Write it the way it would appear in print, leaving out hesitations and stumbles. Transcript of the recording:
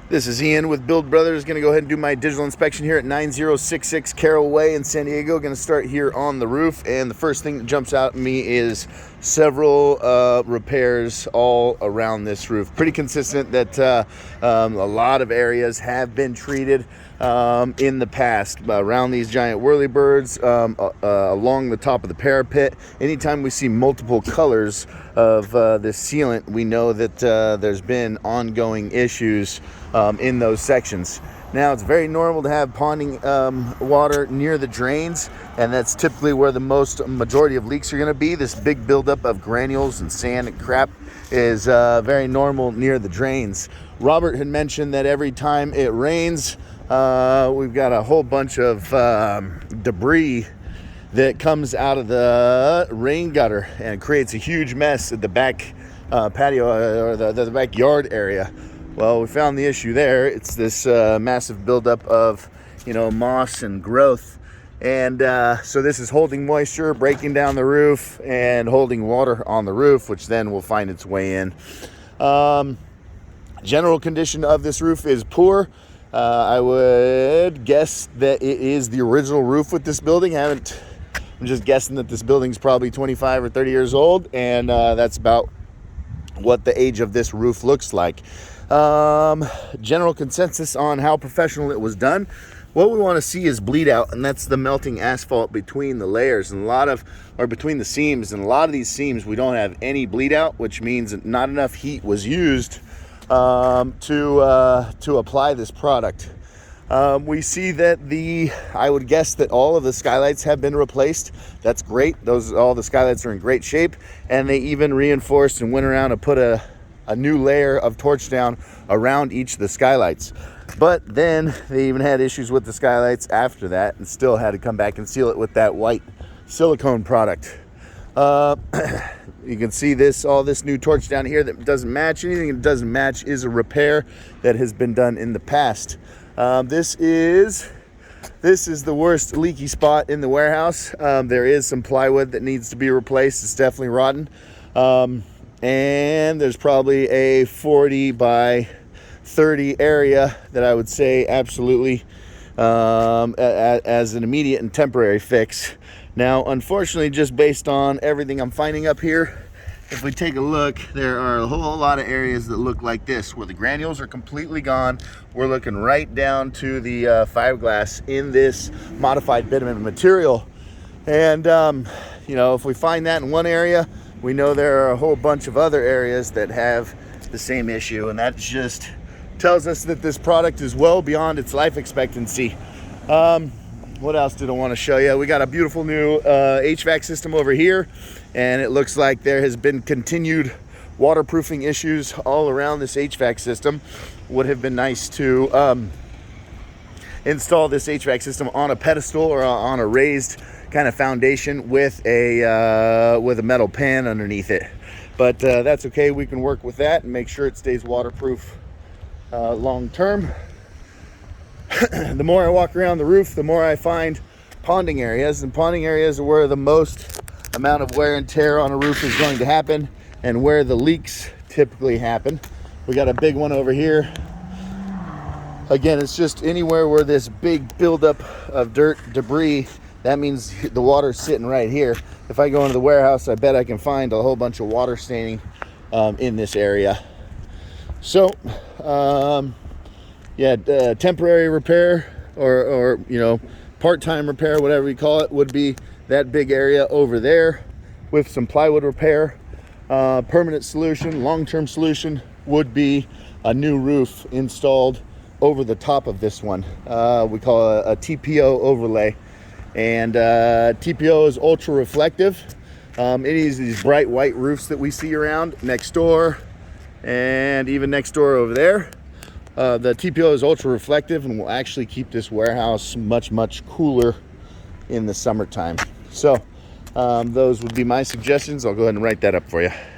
This is Ian with Build Brothers. Going to go ahead and do my digital inspection here at 9066 Caroll Way in San Diego. Going to start here on the roof, and the first thing that jumps out at me is several repairs all around this roof. Pretty consistent that a lot of areas have been treated in the past around these giant whirlybirds, along the top of the parapet. Anytime we see multiple colors of this sealant, we know that there's been ongoing issues in those sections. Now, it's very normal to have ponding water near the drains, and that's typically where the majority of leaks are going to be. This big buildup of granules and sand and crap is very normal near the drains. Robert had mentioned that every time it rains, we've got a whole bunch of debris that comes out of the rain gutter and creates a huge mess at the back patio or the backyard area. Well, we found the issue there. It's this massive buildup of, moss and growth. And so this is holding moisture, breaking down the roof, and holding water on the roof, which then will find its way in. General condition of this roof is poor. I would guess that it is the original roof with this building. I'm just guessing that this building's probably 25 or 30 years old, and that's about what the age of this roof looks like. General consensus on how professional it was done. What we want to see is bleed out, and that's the melting asphalt between the layers and between the seams. And a lot of these seams, we don't have any bleed out, which means that not enough heat was used to apply this product. We see that I would guess that all of the skylights have been replaced. That's great. All the skylights are in great shape, and they even reinforced and went around and put a new layer of torch down around each of the skylights. But then they even had issues with the skylights after that and still had to come back and seal it with that white silicone product. You can see all this new torch down here that doesn't match. Anything that doesn't match is a repair that has been done in the past. This is the worst leaky spot in the warehouse. There is some plywood that needs to be replaced. It's definitely rotten. And there's probably a 40 by 30 area that I would say absolutely as an immediate and temporary fix. Now, unfortunately, just based on everything I'm finding up here, if we take a look, there are a whole lot of areas that look like this, where the granules are completely gone. We're looking right down to the fiberglass in this modified bitumen material. And, if we find that in one area, we know there are a whole bunch of other areas that have the same issue, and that just tells us that this product is well beyond its life expectancy. What else did I want to show you? We got a beautiful new HVAC system over here, and it looks like there has been continued waterproofing issues all around this HVAC system. Would have been nice to install this HVAC system on a pedestal or on a raised kind of foundation with a metal pan underneath it, but that's okay. We can work with that and make sure it stays waterproof long term. The more I walk around the roof, the more I find ponding areas, and ponding areas are where the most amount of wear and tear on a roof is going to happen and where the leaks typically happen. We got a big one over here. Again, it's just anywhere where this big buildup of dirt, debris, that means the water's sitting right here. If I go into the warehouse, I bet I can find a whole bunch of water staining in this area. So, temporary repair or part-time repair, whatever you call it, would be that big area over there with some plywood repair. Permanent solution, long-term solution would be a new roof installed over the top of this one. We call it a TPO overlay. And TPO is ultra reflective. It is these bright white roofs that we see around next door and even next door over there. The TPO is ultra reflective and will actually keep this warehouse much, much cooler in the summertime. So those would be my suggestions. I'll go ahead and write that up for you.